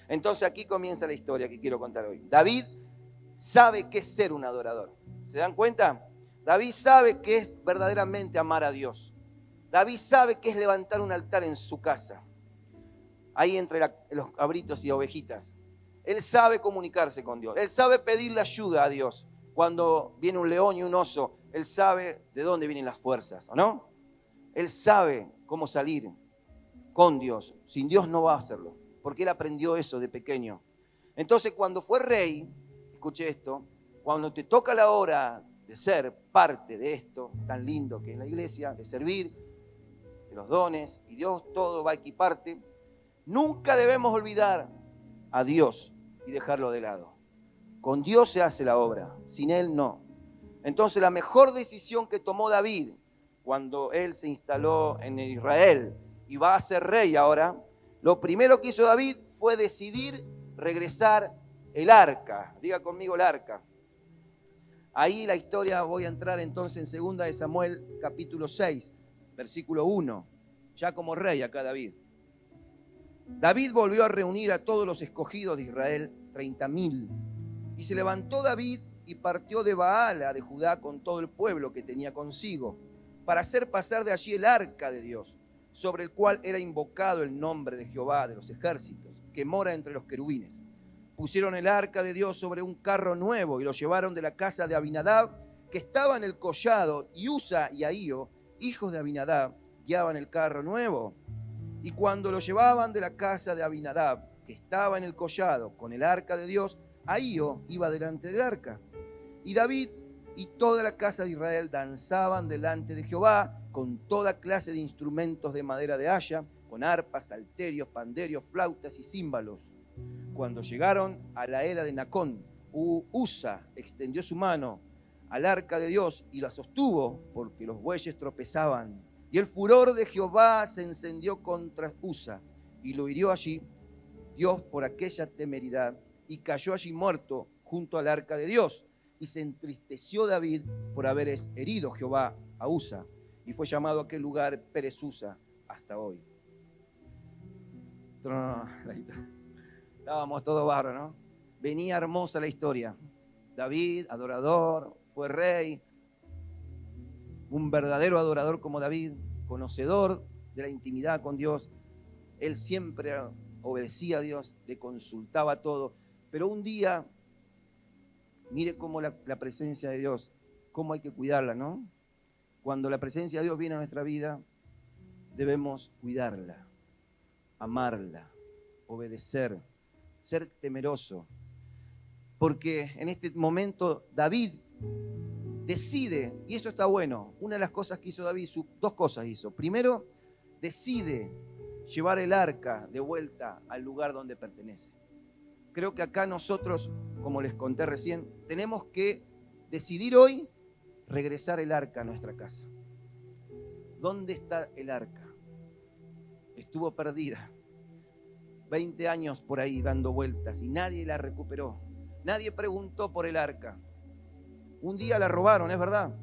Entonces aquí comienza la historia que quiero contar hoy. David sabe qué es ser un adorador. ¿Se dan cuenta? David sabe qué es verdaderamente amar a Dios. David sabe qué es levantar un altar en su casa, ahí entre los cabritos y ovejitas. Él sabe comunicarse con Dios. Él sabe pedirle ayuda a Dios. Cuando viene un león y un oso, él sabe de dónde vienen las fuerzas, ¿o no? Él sabe cómo salir con Dios. Sin Dios no va a hacerlo, porque él aprendió eso de pequeño. Entonces, cuando fue rey, escuche esto, cuando te toca la hora de ser parte de esto tan lindo que es la iglesia, de servir, de los dones, y Dios todo va a equiparte, nunca debemos olvidar a Dios y dejarlo de lado. Con Dios se hace la obra, sin Él no. Entonces la mejor decisión que tomó David cuando él se instaló en Israel y va a ser rey ahora, lo primero que hizo David fue decidir regresar el arca. Diga conmigo el arca. Ahí la historia, voy a entrar entonces en 2 de Samuel capítulo 6, versículo 1, ya como rey acá David. David volvió a reunir a todos los escogidos de Israel, 30.000. Y se levantó David y partió de Baala de Judá con todo el pueblo que tenía consigo, para hacer pasar de allí el arca de Dios, sobre el cual era invocado el nombre de Jehová de los ejércitos, que mora entre los querubines. Pusieron el arca de Dios sobre un carro nuevo y lo llevaron de la casa de Abinadab, que estaba en el collado, y Usa y Ahío, hijos de Abinadab, guiaban el carro nuevo. Y cuando lo llevaban de la casa de Abinadab, que estaba en el collado, con el arca de Dios, Ahío iba delante del arca. Y David y toda la casa de Israel danzaban delante de Jehová con toda clase de instrumentos de madera de haya, con arpas, salterios, panderios, flautas y címbalos. Cuando llegaron a la era de Nacón, Usa extendió su mano al arca de Dios y la sostuvo porque los bueyes tropezaban. Y el furor de Jehová se encendió contra Usa y lo hirió allí Dios por aquella temeridad, y cayó allí muerto junto al arca de Dios. Y se entristeció David por haber herido Jehová a Usa, y fue llamado aquel lugar Pérez Usa hasta hoy. Estábamos todos barros, ¿no? Venía hermosa la historia. David, adorador, fue rey, un verdadero adorador como David, conocedor de la intimidad con Dios. Él siempre obedecía a Dios, le consultaba todo. Pero un día, mire cómo la presencia de Dios, cómo hay que cuidarla, ¿no? Cuando la presencia de Dios viene a nuestra vida, debemos cuidarla, amarla, obedecer, ser temeroso. Porque en este momento David decide, y eso está bueno, una de las cosas que hizo David, dos cosas hizo. Primero, decide llevar el arca de vuelta al lugar donde pertenece. Creo que acá nosotros, como les conté recién, tenemos que decidir hoy regresar el arca a nuestra casa. ¿Dónde está el arca? Estuvo perdida 20 años por ahí dando vueltas y nadie la recuperó. Nadie preguntó por el arca. Un día la robaron, es verdad.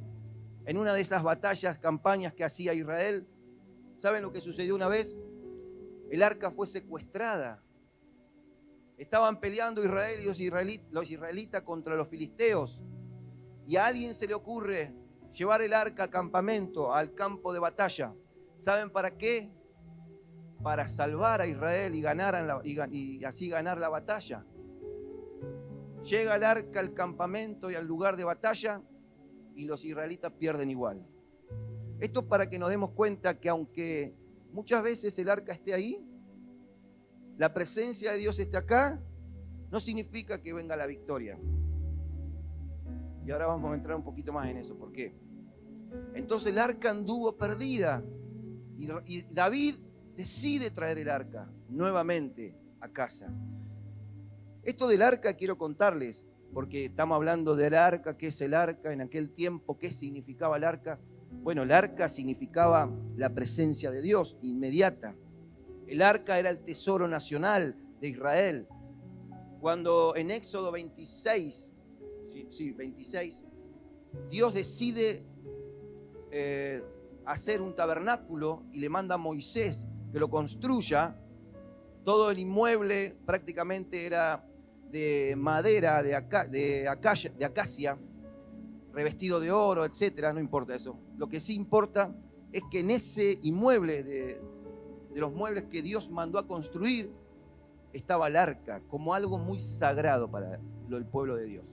En una de esas batallas, campañas que hacía Israel, ¿saben lo que sucedió una vez? El arca fue secuestrada. Estaban peleando Israel y los israelitas contra los filisteos. Y a alguien se le ocurre llevar el arca al campamento, al campo de batalla. ¿Saben para qué? Para salvar a Israel y así ganar la batalla. Llega el arca al campamento y al lugar de batalla y los israelitas pierden igual. Esto para que nos demos cuenta que aunque muchas veces el arca esté ahí, la presencia de Dios esté acá, no significa que venga la victoria. Y ahora vamos a entrar un poquito más en eso. ¿Por qué? Entonces el arca anduvo perdida y David decide traer el arca nuevamente a casa. Esto del arca quiero contarles, porque estamos hablando del arca. ¿Qué es el arca? En aquel tiempo, ¿qué significaba el arca? Bueno, el arca significaba la presencia de Dios inmediata. El arca era el tesoro nacional de Israel. Cuando en Éxodo 26, 26, Dios decide hacer un tabernáculo y le manda a Moisés que lo construya, Todo el inmueble prácticamente era de madera, de acacia, revestido de oro, etcétera. No importa eso. Lo que sí importa es que en ese inmueble de los muebles que Dios mandó a construir estaba el arca como algo muy sagrado para el pueblo de Dios.